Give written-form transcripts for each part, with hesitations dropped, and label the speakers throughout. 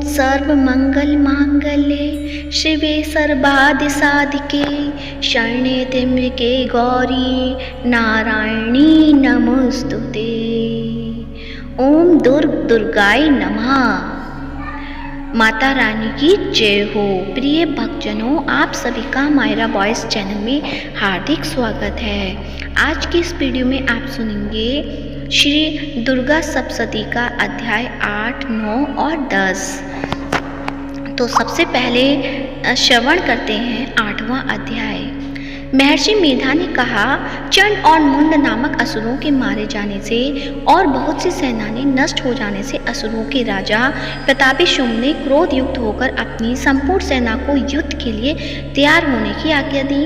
Speaker 1: सर्वमंगल मांगल्ये शिवे सर्वादि साधिके शरण्ये त्र्यंबके गौरी नारायणी नमोस्तुते। ओम दुर्गाय नमः। माता रानी की जय हो। प्रिय भक्तजनों, आप सभी का मायरा वॉइस चैनल में हार्दिक स्वागत है। आज की इस वीडियो में आप सुनेंगे श्री दुर्गा सप्तशती का अध्याय 8, 9 और 10। तो सबसे पहले श्रवण करते हैं 8वां अध्याय। महर्षि मेधा ने कहा, चंड और मुंड नामक असुरों के मारे जाने से और बहुत सी सेनाएं नष्ट हो जाने से असुरों के राजा प्रतापी शुंभ ने क्रोध युक्त होकर अपनी संपूर्ण सेना को युद्ध के लिए तैयार होने की आज्ञा दी।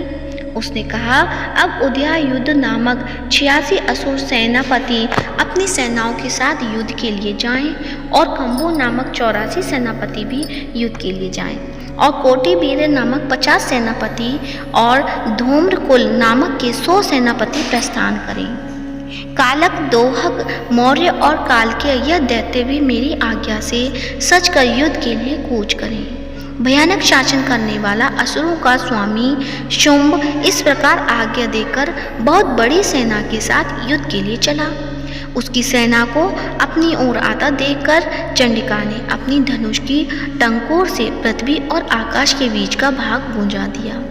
Speaker 1: उसने कहा, अब उदयायुध नामक 86 असुर सेनापति अपनी सेनाओं के साथ युद्ध के लिए जाएं और कंबू नामक 84 सेनापति भी युद्ध के लिए जाएं और कोटिवीर नामक 50 सेनापति और धूम्रकुल नामक के 100 सेनापति प्रस्थान करें। कालक, दोहक, मौर्य और कालके यह दैत्य भी मेरी आज्ञा से सच कर युद्ध के लिए कूच करें। भयानक शासन करने वाला असुरों का स्वामी शुंभ इस प्रकार आज्ञा देकर बहुत बड़ी सेना के साथ युद्ध के लिए चला। उसकी सेना को अपनी ओर आता देखकर चंडिका ने अपनी धनुष की टंकोर से पृथ्वी और आकाश के बीच का भाग गूंजा दिया।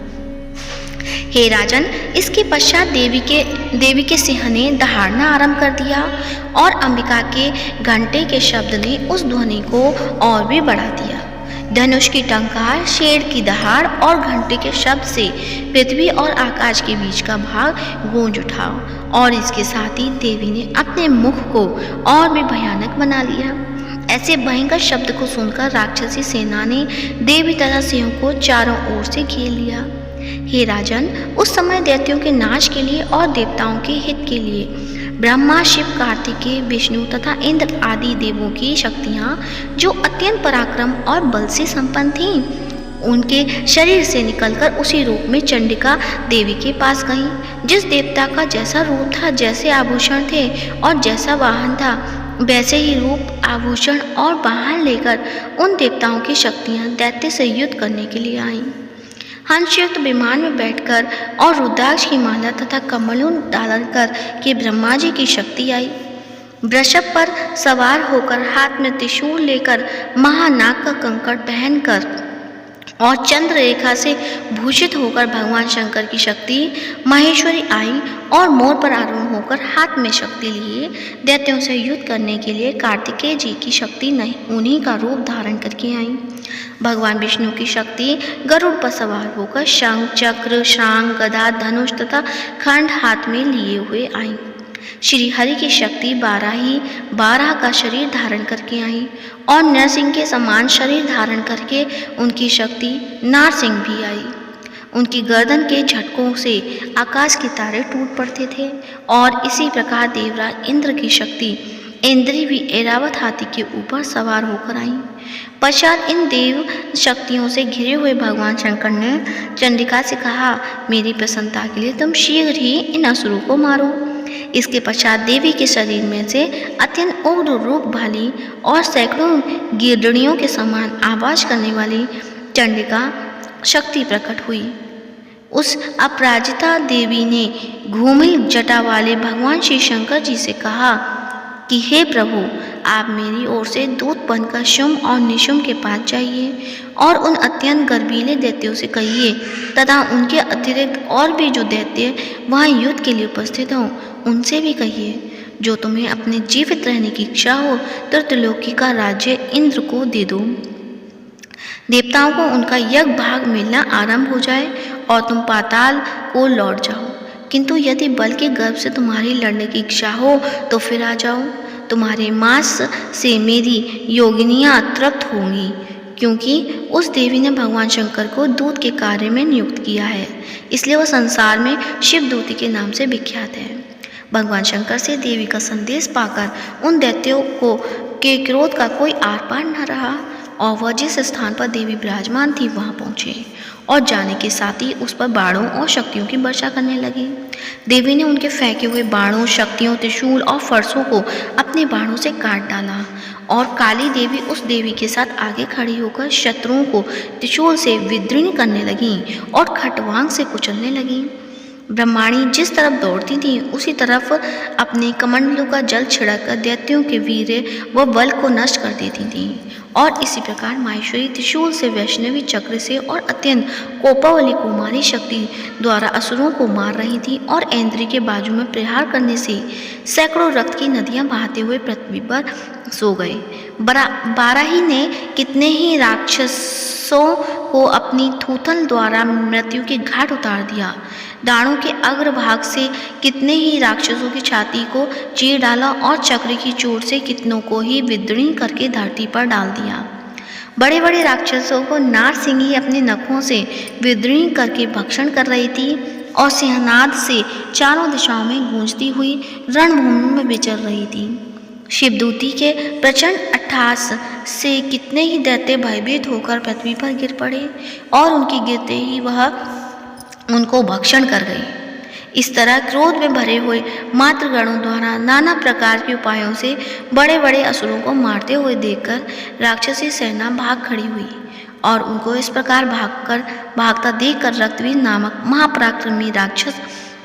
Speaker 1: हे राजन, इसके पश्चात देवी के सिंह ने दहाड़ना आरंभ कर दिया और अंबिका के घंटे के शब्द ने उस ध्वनि को और भी बढ़ा दिया। धनुष की टंकार, शेर की दहाड़ और घंटे के शब्द से पृथ्वी और आकाश के बीच का भाग गूंज उठा और इसके साथ ही देवी ने अपने मुख को और भी भयानक बना लिया। ऐसे भयंकर शब्द को सुनकर राक्षसी सेना ने देवी तथा सिंह को चारों ओर से घेर लिया। हे राजन, उस समय दैत्यों के नाश के लिए और देवताओं के हित के लिए ब्रह्मा, शिव, कार्तिकेय, विष्णु तथा इंद्र आदि देवों की शक्तियाँ जो अत्यंत पराक्रम और बल से संपन्न थीं, उनके शरीर से निकलकर उसी रूप में चंडिका देवी के पास गईं। जिस देवता का जैसा रूप था, जैसे आभूषण थे और जैसा वाहन था, वैसे ही रूप, आभूषण और वाहन लेकर उन देवताओं की शक्तियाँ दैत्य से युद्ध करने के लिए आईं। हंसयुक्त विमान में बैठकर और रुद्राक्ष की माला तथा कमलों डालकर के ब्रह्मा जी की शक्ति आई। वृषभ पर सवार होकर हाथ में त्रिशूल लेकर महानाग का कंकड़ पहनकर और चंद्र रेखा से भूषित होकर भगवान शंकर की शक्ति महेश्वरी आई और मोर पर आरूढ़ होकर हाथ में शक्ति लिए दैत्यों से युद्ध करने के लिए कार्तिकेय जी की शक्ति उन्हीं का रूप धारण करके आई। भगवान विष्णु की शक्ति गरुड़ पर सवार होकर शंख, चक्र, शांग, गदा, धनुष तथा खंड हाथ में लिए हुए आई। श्री हरि की शक्ति 12 का शरीर धारण करके आई और नरसिंह के समान शरीर धारण करके उनकी शक्ति नारसिंह भी आई। उनकी गर्दन के झटकों से आकाश के तारे टूट पड़ते थे और इसी प्रकार देवराज इंद्र की शक्ति इंद्री भी ऐरावत हाथी के ऊपर सवार होकर आई। पश्चात इन देव शक्तियों से घिरे हुए भगवान शंकर ने चंडिका से कहा, मेरी प्रसन्नता के लिए तुम शीघ्र ही इन असुरों को मारो। इसके पश्चात देवी के शरीर में से अत्यंत उग्र रूप वाली और सैकड़ों गिरड़ियों के समान आवाज करने वाली चंडिका शक्ति प्रकट हुई। उस अपराजिता देवी ने घूमिल जटा वाले भगवान श्री शंकर जी से कहा कि हे प्रभु, आप मेरी ओर से दूत बनकर शुंभ और निशुंभ के पास जाइए और उन अत्यंत गर्वीले दैत्यों से कहिए तथा उनके अतिरिक्त और भी जो दैत्य वहाँ युद्ध के लिए उपस्थित हों, उनसे भी कहिए, जो तुम्हें अपने जीवित रहने की इच्छा हो तो त्रिलोकी का राज्य इंद्र को दे दो। देवताओं को उनका यज्ञ भाग मिलना आरंभ हो जाए और तुम पाताल को लौट जाओ। किंतु यदि बल के गर्भ से तुम्हारी लड़ने की इच्छा हो तो फिर आ जाओ। तुम्हारे मांस से मेरी योगिनियाँ तृप्त होंगी, क्योंकि उस देवी ने भगवान शंकर को दूत के कार्य में नियुक्त किया है, इसलिए वह संसार में शिवदूती के नाम से विख्यात है। भगवान शंकर से देवी का संदेश पाकर उन दैत्यों को के क्रोध का कोई आर पार न रहा। और वह जिस स्थान पर देवी विराजमान थी वहां पहुंचे और जाने के साथ ही उस पर बाणों और शक्तियों की वर्षा करने लगी। देवी ने उनके फेंके हुए बाणों, शक्तियों, त्रिशूल और फरसों को अपने बाणों से काट डाला और काली देवी उस देवी के साथ आगे खड़ी होकर शत्रुओं को त्रिशूल से विदीर्ण करने लगीं और खटवांग से कुचलने लगीं। ब्रह्माणी जिस तरफ दौड़ती थी उसी तरफ अपने कमंडलों का जल छिड़ककर दैत्यों के वीर्य व बल को नष्ट कर देती थी और इसी प्रकार माहेश्वरी त्रिशूल से, वैष्णवी चक्र से और अत्यंत कोपावली कुमारी शक्ति द्वारा असुरों को मार रही थी और ऐन्द्री के बाजू में प्रहार करने से सैकड़ों रक्त की नदियां बहाते हुए पृथ्वी पर सो गए। बाराही ने कितने ही राक्षसों को अपनी थूथन द्वारा मृत्यु के घाट उतार दिया। दानों के अग्रभाग से कितने ही राक्षसों की छाती को चीर डाला और चक्र की चोट से कितनों को ही विदीर्ण करके धरती पर डाल दिया। बड़े बड़े राक्षसों को नारसिंही अपने नखों से विदीर्ण करके भक्षण कर रही थी और सिंहनाद से चारों दिशाओं में गूंजती हुई रणभूमि में विचर रही थी। शिवदूती के प्रचंड अट्टहास से कितने ही दैत्य भयभीत होकर पृथ्वी पर गिर पड़े और उनके गिरते ही वह उनको भक्षण कर गई। इस तरह क्रोध में भरे हुए मातृगणों द्वारा नाना प्रकार के उपायों से बड़े बड़े असुरों को मारते हुए देखकर राक्षसी सेना भाग खड़ी हुई और उनको इस प्रकार भागता देखकर रक्तवीर नामक महापराक्रमी राक्षस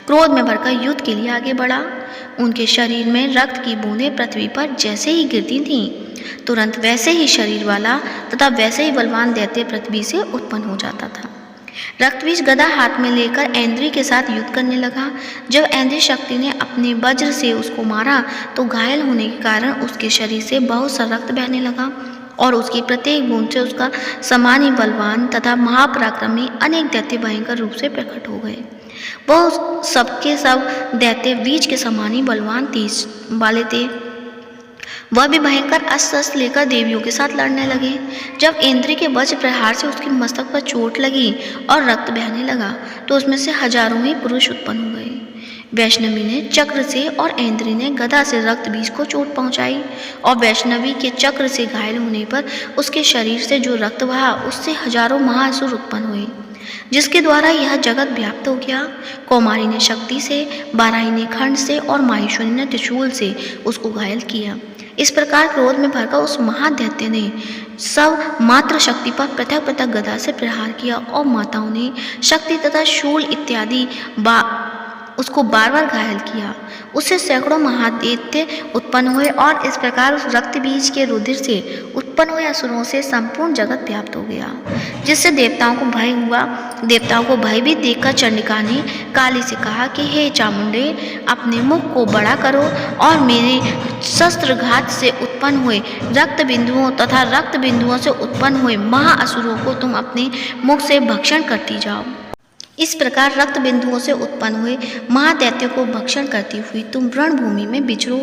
Speaker 1: क्रोध में भरकर युद्ध के लिए आगे बढ़ा। उनके शरीर में रक्त की बूंदें पृथ्वी पर जैसे ही गिरती थीं, तुरंत वैसे ही शरीर वाला तथा वैसे ही बलवान दैत्य पृथ्वी से उत्पन्न हो जाता था। रक्तबीज गदा हाथ में लेकर ऐन्द्री के साथ युद्ध करने लगा। जब ऐन्द्री शक्ति ने अपने वज्र से उसको मारा तो घायल होने के कारण उसके शरीर से बहुत सा रक्त बहने लगा और उसकी प्रत्येक बूंद से उसका समान ही बलवान तथा महापराक्रमी अनेक दैत्य भयंकर रूप से प्रकट हो गए। वह सबके सब दैत्य बीज के समान ही बलवान तेज वाले थे। वह भी भयंकर अस्त्र लेकर देवियों के साथ लड़ने लगे। जब ऐन्द्री के वज्र प्रहार से उसके मस्तक पर चोट लगी और रक्त बहने लगा तो उसमें से हजारों ही पुरुष उत्पन्न हो गए। वैष्णवी ने चक्र से और ऐन्द्री ने गदा से रक्त बीज को चोट पहुंचाई और वैष्णवी के चक्र से घायल होने पर उसके शरीर से जो रक्त बहा उससे हजारों महासुर उत्पन्न हुए, जिसके द्वारा यह जगत व्याप्त हो गया। कौमारी ने शक्ति से, बाराही ने खंड से और माहेश्वरी ने त्रिशूल से उसको घायल किया। इस प्रकार क्रोध में भरकर उस महादैत्य ने सब मात्र शक्ति पर पृथक पृथक गदा से प्रहार किया और माताओं ने शक्ति तथा शूल इत्यादि उसको बार बार घायल किया। उससे सैकड़ों महादैत्य उत्पन्न हुए और इस प्रकार उस रक्त बीज के रुधिर से उत्पन्न हुए असुरों से संपूर्ण जगत व्याप्त हो गया, जिससे देवताओं को भय हुआ। देवताओं को भयभीत देखकर चंडिका ने काली से कहा कि हे चामुंडे, अपने मुख को बड़ा करो और मेरे शस्त्रघात से उत्पन्न हुए रक्त बिंदुओं तथा रक्त बिंदुओं से उत्पन्न हुए महाअसुरों को तुम अपने मुख से भक्षण करती जाओ। इस प्रकार रक्त बिंदुओं से उत्पन्न हुए महादैत्य को भक्षण करती हुई तुम रणभूमि में विचरो।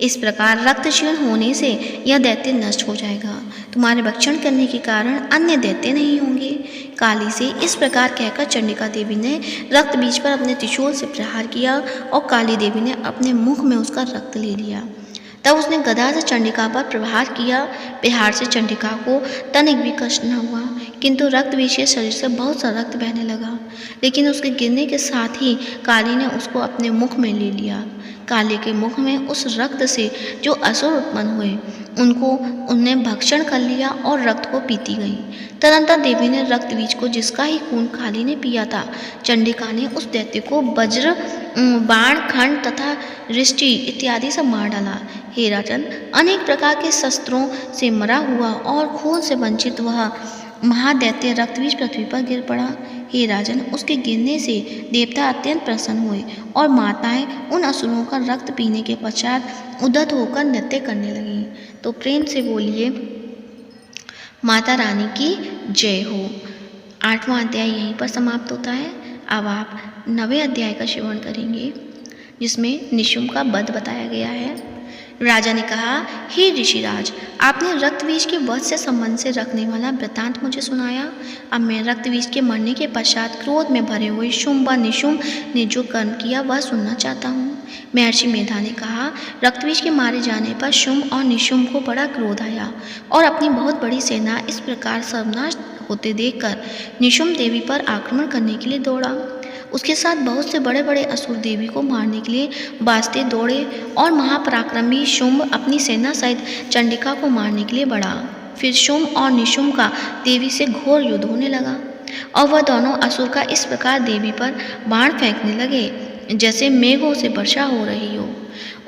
Speaker 1: इस प्रकार रक्त क्षीण होने से यह दैत्य नष्ट हो जाएगा। तुम्हारे भक्षण करने के कारण अन्य दैत्य नहीं होंगे। काली से इस प्रकार कहकर चंडिका देवी ने रक्त बीज पर अपने त्रिशूल से प्रहार किया और काली देवी ने अपने मुख में उसका रक्त ले लिया। तब उसने गदा से चंडिका पर प्रहार किया। प्रहार से चंडिका को तनिक भी कष्ट न हुआ, किंतु रक्त बीज के शरीर से बहुत सा रक्त बहने लगा। लेकिन उसके गिरने के साथ ही काली ने उसको अपने मुख में ले लिया। काली के मुख में उस रक्त से जो असुर उत्पन्न हुए उनने भक्षण कर लिया और रक्त को पीती गई। तदंतर देवी ने रक्त बीज को, जिसका ही खून काली ने पिया था, चंडिका ने उस दैत्य को वज्र, बाण, खंड तथा रिष्टि इत्यादि से मार डाला। हे राजन, अनेक प्रकार के शस्त्रों से मरा हुआ और खून से वंचित वह महादैत्य रक्तबीज पृथ्वी पर गिर पड़ा। हे राजन, उसके गिरने से देवता अत्यंत प्रसन्न हुए और माताएं उन असुरों का रक्त पीने के पश्चात उद्धत होकर नृत्य करने लगीं। तो प्रेम से बोलिए माता रानी की जय हो। 8वां अध्याय यहीं पर समाप्त होता है। अब आप 9वें अध्याय का श्रवण करेंगे, जिसमें निशुम्भ का वध बताया गया है। राजा ने कहा, हे ऋषिराज, आपने रक्तबीज के वध से संबंध से रखने वाला वृतांत मुझे सुनाया। अब मैं रक्तबीज के मरने के पश्चात क्रोध में भरे हुए शुंभ व निशुम्भ ने जो कर्म किया वह सुनना चाहता हूँ। महर्षि मेधा ने कहा, रक्तबीज के मारे जाने पर शुंभ और निशुंभ को बड़ा क्रोध आया और अपनी बहुत बड़ी सेना इस प्रकार सर्वनाश होते देखकर निशुंभ देवी पर आक्रमण करने के लिए दौड़ा। उसके साथ बहुत से बड़े बड़े असुर देवी को मारने के लिए वास्ते दौड़े और महापराक्रमी शुंभ अपनी सेना सहित चंडिका को मारने के लिए बढ़ा। फिर शुंभ और निशुंभ का देवी से घोर युद्ध होने लगा और वह दोनों असुर का इस प्रकार देवी पर बाण फेंकने लगे जैसे मेघों से वर्षा हो रही हो।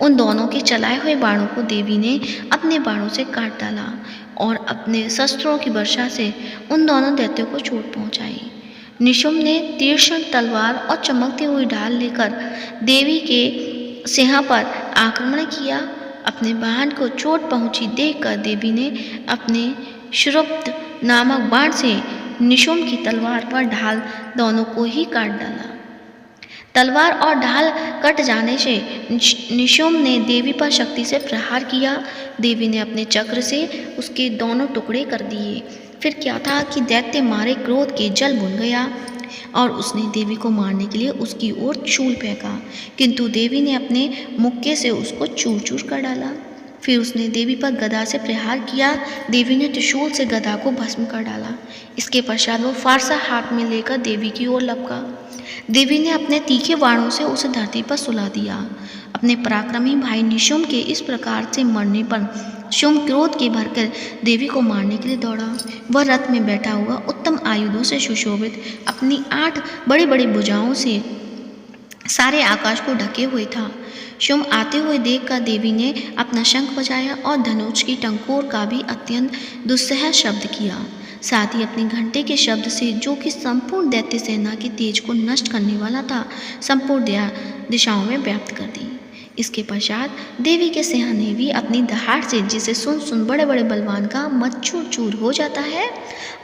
Speaker 1: उन दोनों के चलाए हुए बाणों को देवी ने अपने बाणों से काट डाला और अपने शस्त्रों की वर्षा से उन दोनों दैत्यों को चोट पहुंचाई। निशुंभ ने तीक्ष्ण तलवार और चमकती हुई ढाल लेकर देवी के सिंह पर आक्रमण किया। अपने वाहन को चोट पहुंची देखकर देवी ने अपने शुरुप्त नामक बाण से निशुंभ की तलवार व ढाल दोनों को ही काट डाला। तलवार और ढाल कट जाने से निशुंभ ने देवी पर शक्ति से प्रहार किया। देवी ने अपने चक्र से उसके दोनों टुकड़े कर दिए। फिर क्या था कि दैत्य मारे क्रोध के जल भुन गया और उसने देवी को मारने के लिए उसकी ओर चूल फेंका, किंतु देवी ने अपने मुक्के से उसको चूर चूर कर डाला। फिर उसने देवी पर गदा से प्रहार किया। देवी ने त्रिशूल से गदा को भस्म कर डाला। इसके पश्चात वो फारसा हाथ में लेकर देवी की ओर लपका। देवी ने अपने तीखे बाणों से उसे धरती पर सुला दिया। अपने पराक्रमी भाई निशुंभ के इस प्रकार से मरने पर शुंभ क्रोध के भरकर देवी को मारने के लिए दौड़ा। वह रथ में बैठा हुआ उत्तम आयुधों से सुशोभित अपनी 8 बड़ी बड़ी भुजाओं से सारे आकाश को ढके हुए था। शुंभ आते हुए देखकर देवी ने अपना शंख बजाया और धनुष की टंकोर का भी अत्यंत दुस्सह शब्द किया। साथ ही अपने घंटे के शब्द से, जो कि संपूर्ण दैत्य सेना के तेज को नष्ट करने वाला था, संपूर्ण दिशाओं में व्याप्त कर दी। इसके पश्चात देवी के सिंह ने भी अपनी दहाड़ से, जिसे सुन सुन बड़े बड़े बलवान का मत चूर चूर हो जाता है,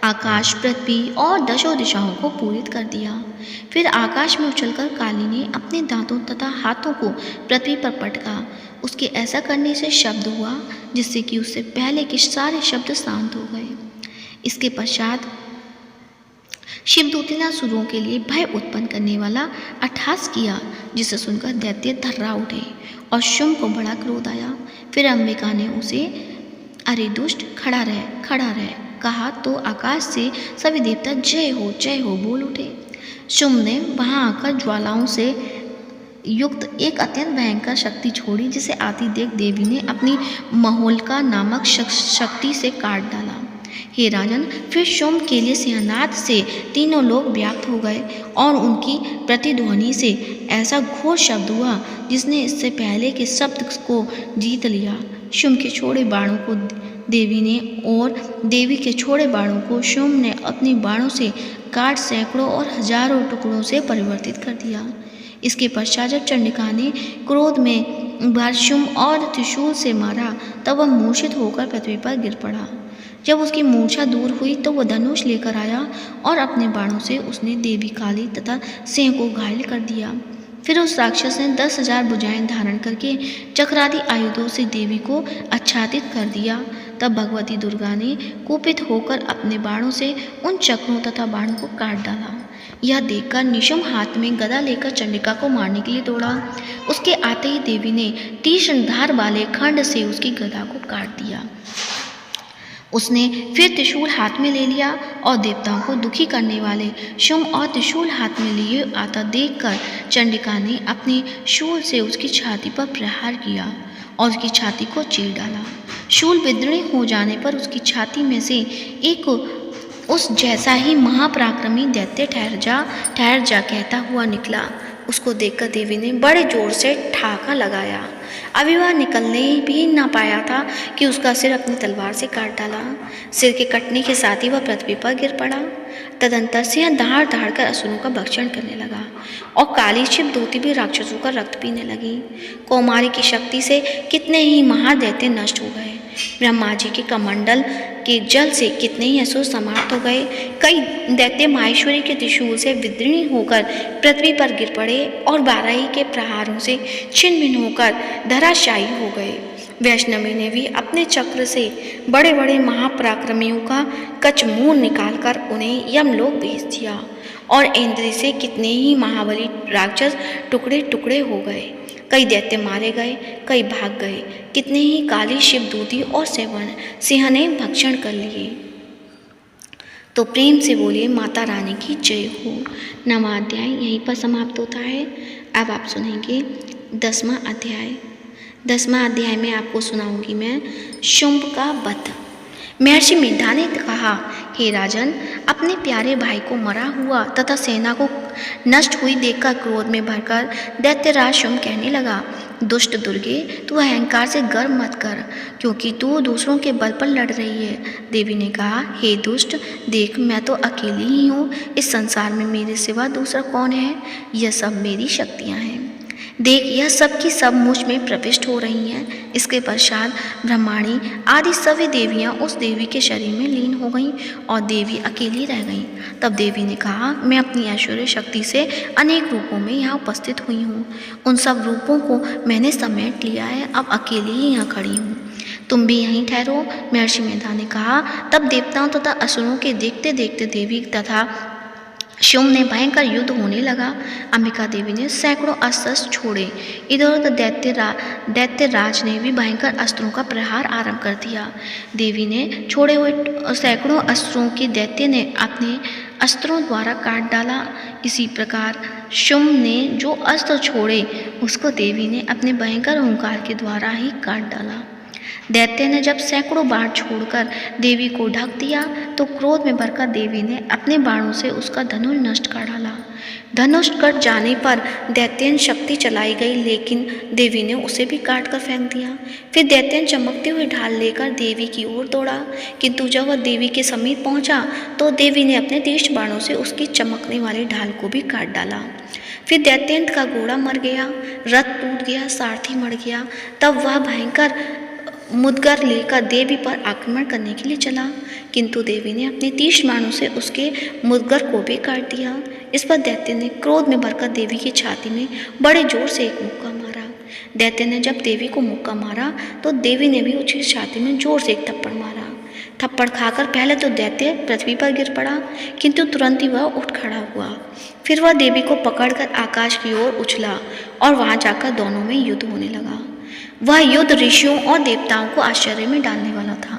Speaker 1: आकाश, पृथ्वी और दशों दिशाओं को पूरित कर दिया। फिर आकाश में उछलकर काली ने अपने दांतों तथा हाथों को पृथ्वी पर पटका। उसके ऐसा करने से शब्द हुआ जिससे कि उससे पहले के सारे शब्द शांत हो गए। इसके पश्चात शिवदूती ने असुरों के लिए भय उत्पन्न करने वाला अट्टहास किया, जिसे सुनकर दैत्य थर्रा उठे और शुंभ को बड़ा क्रोध आया। फिर अंबिका ने उसे, अरे दुष्ट, खड़ा रह कहा तो आकाश से सभी देवता जय हो बोल उठे। शुंभ ने वहां आकर ज्वालाओं से युक्त एक अत्यंत भयंकर शक्ति छोड़ी, जिसे आती देख देवी ने अपनी महोल्का नामक शक्ति से काट डाला। हे राजन, फिर शुंभ के लिए सिंहनाद से तीनों लोग व्याप्त हो गए और उनकी प्रतिध्वनि से ऐसा घोर शब्द हुआ जिसने इससे पहले के शब्द को जीत लिया। शुंभ के छोड़े बाणों को देवी ने और देवी के छोड़े बाणों को शुंभ ने अपनी बाणों से काट सैकड़ों और हजारों टुकड़ों से परिवर्तित कर दिया। इसके पश्चात जब चंडिका ने क्रोध में बार शुंभ और त्रिशूल से मारा, तब वह मूर्छित होकर पृथ्वी पर गिर पड़ा। जब उसकी मूर्छा दूर हुई तो वह धनुष लेकर आया और अपने बाणों से उसने देवी काली तथा सिंह को घायल कर दिया। फिर उस राक्षस ने 10,000 भुजाएं धारण करके चक्रादि आयुधों से देवी को आच्छादित कर दिया। तब भगवती दुर्गा ने कुपित होकर अपने बाणों से उन चक्रों तथा बाणों को काट डाला। यह देखकर निशुंभ हाथ में गदा लेकर चंडिका को मारने के लिए दौड़ा। उसके आते ही देवी ने तीक्ष्ण धार वाले खंड से उसकी गदा को काट दिया। उसने फिर त्रिशूल हाथ में ले लिया और देवताओं को दुखी करने वाले शुंभ और त्रिशूल हाथ में लिए आता देखकर चंडिका ने अपनी शूल से उसकी छाती पर प्रहार किया और उसकी छाती को चीर डाला। शूल विदीर्ण हो जाने पर उसकी छाती में से एक उस जैसा ही महापराक्रमी दैत्य ठहर जा कहता हुआ निकला। उसको देखकर देवी ने बड़े जोर से ठाका लगाया। अभी वह निकलने भी ना पाया था कि उसका सिर अपनी तलवार से काट डाला। सिर के कटने के साथ ही वह पृथ्वी पर गिर पड़ा। तदंतर सिंह दहाड़ दहाड़ कर असुरों का भक्षण करने लगा और काली शिवदूती भी राक्षसों का रक्त पीने लगी। कौमारी की शक्ति से कितने ही महादैत्य नष्ट हो गए। ब्रह्मा जी के कमंडल के जल से कितने ही असुर समाप्त हो गए। कई दैत्य माहेश्वरी के त्रिशूल से विदीर्ण होकर पृथ्वी पर गिर पड़े और बाराही के प्रहारों से छिन्न भिन्न होकर धराशायी हो गए। वैष्णवी ने भी अपने चक्र से बड़े बड़े महापराक्रमियों का कचमूल निकालकर उन्हें यमलोक भेज दिया और इंद्र से कितने ही महाबली राक्षस टुकड़े टुकड़े हो गए। कई दैत्य मारे गए, कई भाग गए, कितने ही काली शिवदूती और सिंह ने भक्षण कर लिए। तो प्रेम से बोलिए माता रानी की जय हो। 9वां अध्याय यहीं पर समाप्त होता है। अब आप सुनेंगे 10वां अध्याय। 10वां अध्याय में आपको सुनाऊंगी मैं शुंभ का वध। महर्षि मेधा ने कहा, हे राजन, अपने प्यारे भाई को मरा हुआ तथा सेना को नष्ट हुई देखकर क्रोध में भरकर दैत्यराज शुंभ कहने लगा, दुष्ट दुर्गे, तू अहंकार से गर्व मत कर, क्योंकि तू दूसरों के बल पर लड़ रही है। देवी ने कहा, हे दुष्ट, देख, मैं तो अकेली ही हूँ, इस संसार में मेरे सिवा दूसरा कौन है? यह सब मेरी शक्तियाँ हैं। देख, यह सब की सब मुझ में प्रविष्ट हो रही हैं। इसके पश्चात ब्रह्माणी आदि सभी देवियां उस देवी के शरीर में लीन हो गईं और देवी अकेली रह गईं। तब देवी ने कहा, मैं अपनी ऐश्वर्य शक्ति से अनेक रूपों में यहाँ उपस्थित हुई हूँ। उन सब रूपों को मैंने समेट लिया है, अब अकेली ही यहाँ खड़ी हूँ। तुम भी यहीं ठहरो। महर्षि मेधा ने कहा। तब देवताओं तथा असुरों के देखते देखते देवी तथा शुंभ ने भयंकर युद्ध होने लगा। अंबिका देवी ने सैकड़ों अस्त्र छोड़े। इधर उधर दैत्यराज ने भी भयंकर अस्त्रों का प्रहार आरंभ कर दिया। देवी ने छोड़े हुए सैकड़ों अस्त्रों के दैत्य ने अपने अस्त्रों द्वारा काट डाला। इसी प्रकार शुंभ ने जो अस्त्र छोड़े उसको देवी ने अपने भयंकर ओंकार के द्वारा ही काट डाला। दैत्य ने जब सैकड़ों बाण छोड़कर देवी को ढक दिया तो क्रोध में भरकर देवी ने अपने बाणों से उसका धनुष नष्ट कर डाला। धनुष कट जाने पर दैत्यन शक्ति चलाई गई, लेकिन देवी ने उसे भी काट कर फेंक दिया। फिर दैत्यन चमकते हुए ढाल लेकर देवी की ओर दौड़ा, किंतु जब वह देवी के समीप पहुंचा तो देवी ने अपने तीक्ष्ण बाणों से उसकी चमकने वाली ढाल को भी काट डाला। फिर दैत्यंत का घोड़ा मर गया, रथ टूट गया, सारथी मर गया। तब वह भयंकर मुदगर लेकर देवी पर आक्रमण करने के लिए चला, किंतु देवी ने अपने तीक्ष्ण बाणों से उसके मुदगर को भी काट दिया। इस पर दैत्य ने क्रोध में भरकर देवी की छाती में बड़े जोर से एक मुक्का मारा। दैत्य ने जब देवी को मुक्का मारा तो देवी ने भी उसकी छाती में जोर से एक थप्पड़ मारा। थप्पड़ खाकर पहले तो दैत्य पृथ्वी पर गिर पड़ा, किंतु तुरंत ही वह उठ खड़ा हुआ। फिर वह देवी को पकड़कर आकाश की ओर उछला और वहां जाकर दोनों में युद्ध होने लगा। वह युद्ध ऋषियों और देवताओं को आश्चर्य में डालने वाला था।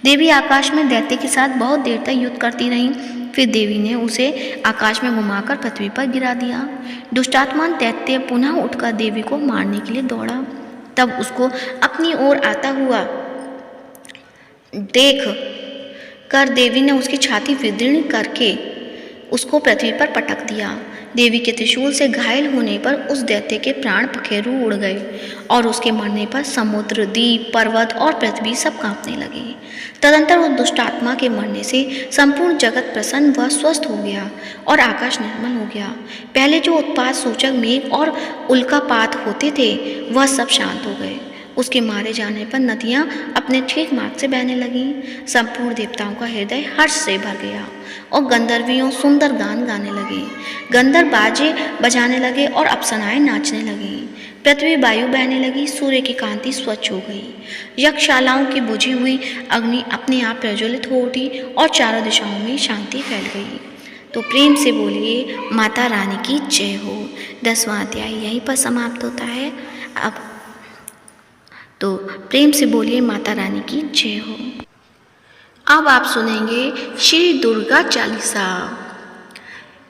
Speaker 1: देवी आकाश में दैत्य के साथ बहुत देर तक युद्ध करती रही। फिर देवी ने उसे आकाश में घुमाकर पृथ्वी पर गिरा दिया। दुष्टात्मा दैत्य पुनः उठकर देवी को मारने के लिए दौड़ा। तब उसको अपनी ओर आता हुआ देख कर देवी ने उसकी छाती विदीर्ण करके उसको पृथ्वी पर पटक दिया। देवी के त्रिशूल से घायल होने पर उस दैत्य के प्राण पखेरु उड़ गए और उसके मरने पर समुद्र, द्वीप, पर्वत और पृथ्वी सब कांपने लगे। तदंतर उस दुष्ट आत्मा के मरने से संपूर्ण जगत प्रसन्न व स्वस्थ हो गया और आकाश निर्मल हो गया। पहले जो उत्पात सूचक मेघ और उल्कापात होते थे वह सब शांत हो गए। उसके मारे जाने पर नदियां अपने ठीक मार्ग से बहने लगीं। संपूर्ण देवताओं का हृदय हर्ष से भर गया और गंधर्वियों सुंदर गान गाने लगे। गंधर्व बाजे बजाने लगे और अप्सराएं नाचने लगीं। पृथ्वी वायु बहने लगी, सूर्य की कांति स्वच्छ हो गई। यक्षशालाओं की बुझी हुई अग्नि अपने आप प्रज्वलित हो उठी और चारों दिशाओं में शांति फैल गई। तो प्रेम से बोलिए माता रानी की जय हो। 10वां अध्याय यहीं पर समाप्त होता है। अब तो प्रेम से बोलिए माता रानी की जय हो। अब आप सुनेंगे श्री दुर्गा चालीसा।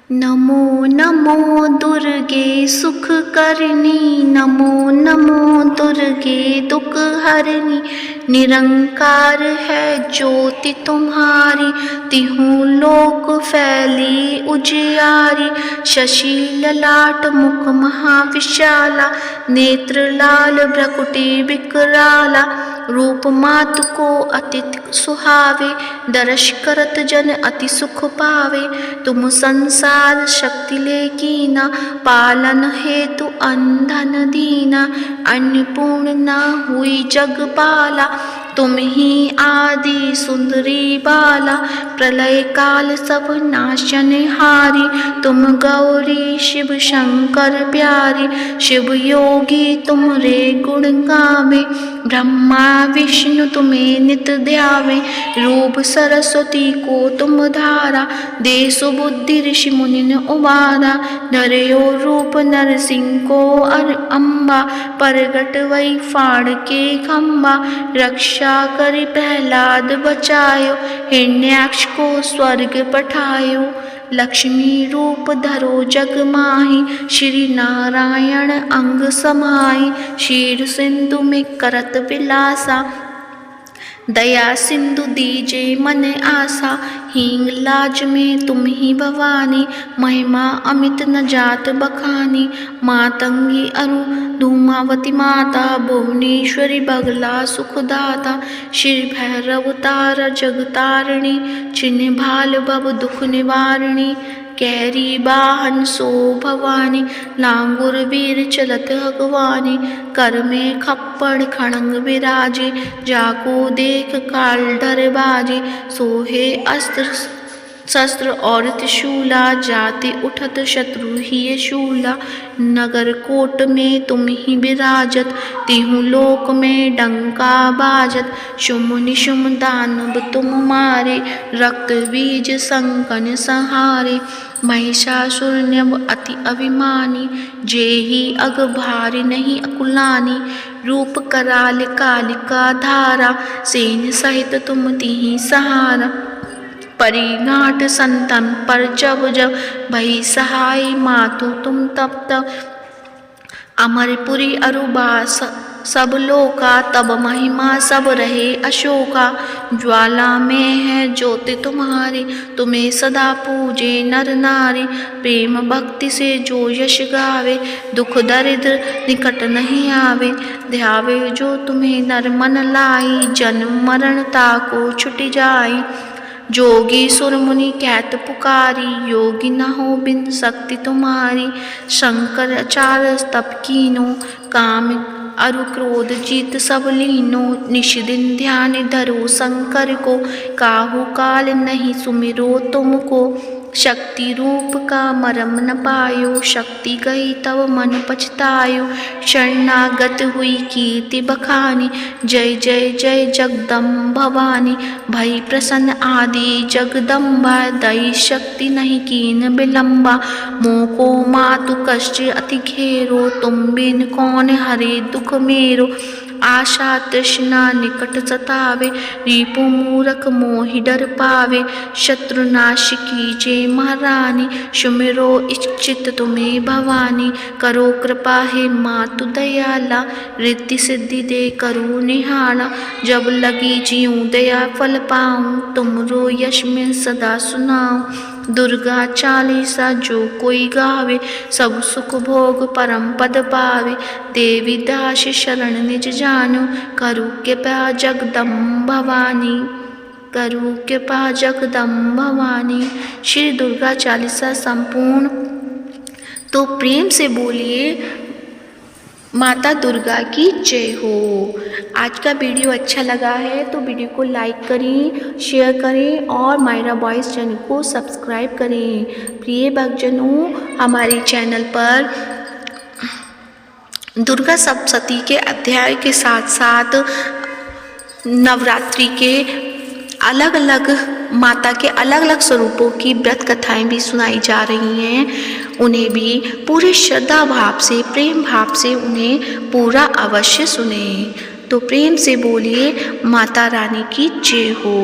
Speaker 1: नमो नमो दुर्गे सुख करनी, नमो नमो दुर्गे दुख हरनी। निरंकार है ज्योति तुम्हारी, तिहु लोक फैली उजियारी। शशि ललाट मुख महाविशाला, नेत्र लाल भ्रकुटी विकराला। रूप मातु को अति सुहावे, दर्श करत जन अति सुख पावे। तुम संसार शक्ति ले कीना, पालन हेतु अंधन दीना। अन्नपूर्ण न हुई जग पाला, तुम ही आदि सुंदरी बाला। प्रलय काल सब नाशन हारी, तुम गौरी शिव शंकर प्यारी। शिव योगी तुमरे गुण गावे, ब्रह्मा विष्णु तुम्हें नित ध्यावे, रूप सरस्वती को तुम धारा, दे सुबुद्धि ऋषि मुनि उबारा, धरयो रूप नरसिंह को अम्बा, परगट वही फाड़ के खम्बा, रक्षा करी प्रहलाद बचायो, हिरण्याक्ष को स्वर्ग पठायो, लक्ष्मी रूप धरो जग माही, श्री नारायण अंग समाई, क्षीर सिंधु में करत विलासा, दया सिंधु दीजे मन आशा, हींग लाज में तुम ही भवानी, महिमा अमित न जात बखानी, मातंगी अरु धूमावती माता, भुवनेश्वरी बगला सुखदाता, श्री भैरव तारा जगतारिणी, चिन्ह भाल भव दुख निवारिणी, कैरी बाहन सो भवानी, लांगुर वीर चलत अगवानी, कर में खप्पड़ खड़ंग विराजे, जाको देख काल डर बाजे, सोहे अस्त्र शस्त्र और त्रिशूला, जाति उठत शत्रु ही शूला, नगर कोट में तुम ही विराजत, तिहु लोक में डंका बाजत, शुम निशुम दानव तुम मारे, रक्त बीज संकन संहारे, महिषासुर नभ अति अभिमानी, जेहि अग भारी नहीं अकुलानी, रूप कराल कालिका धारा, सेन सहित तुम तिहि सहारा, परिघाट संतन पर जब जब, भई सहाय मातु तुम तब तब, अमरपुरी अरुबा सब लोका, तब महिमा सब रहे अशोका, ज्वाला में है ज्योति तुम्हारी, तुम्हें सदा पूजे नर नारी, प्रेम भक्ति से जो यश गावे, दुख दरिद्र निकट नहीं आवे, ध्यावे जो तुम्हें नर मन लाई, जन्म मरण ताको छुट जाई, जोगी सुर मुनि कहत पुकारी, योगी न हो बिन शक्ति तुम्हारी, शंकराचार्य तप कीनो, काम अरु क्रोध जीत सब लीनो, निश दिन ध्यान धरो शंकर को, काहू काल नहीं सुमिरो तुमको, शक्ति रूप का मरम न पायो, शक्ति गई तब मन पछतायो, शरणागत हुई कीर्ति बखानी, जय जय जय जगदम्ब भवानी, भई प्रसन्न आदि जगदम्बा, दई शक्ति नहीं कीन विलंबा, मोको मातु कष्ट अति घेरो, तुम बिन कौन हरे दुख मेरो, आशा तृष्णा निकट सतावे, रिपु मूरख मोहि डर पावे, शत्रुनाश कीजे महारानी, सुमिरो इच्छित तुम्हें भवानी, करो कृपा हे मातु दयाला, रिद्धि सिद्धि दे करो निहारा, जब लगी जीऊँ दया फल पाऊँ, तुमरो यश में सदा सुनाऊँ, दुर्गा चालीसा जो कोई गावे, सब सुख भोग परम पद पावे, देवी दास शरण निज जानु, करु कृपा जगदम्ब भवानी, करु कृपा जगदम्ब भवानी। श्री दुर्गा चालीसा संपूर्ण। तो प्रेम से बोलिए माता दुर्गा की जय हो। आज का वीडियो अच्छा लगा है तो वीडियो को लाइक करें, शेयर करें और मायरा वॉइस चैनल को सब्सक्राइब करें। प्रिय भक्तजनों, हमारे चैनल पर दुर्गा सप्तशती के अध्याय के साथ साथ नवरात्रि के अलग अलग माता के अलग अलग स्वरूपों की व्रत कथाएं भी सुनाई जा रही हैं। उन्हें भी पूरे श्रद्धा भाव से, प्रेम भाव से उन्हें पूरा अवश्य सुने। तो प्रेम से बोलिए माता रानी की जय हो।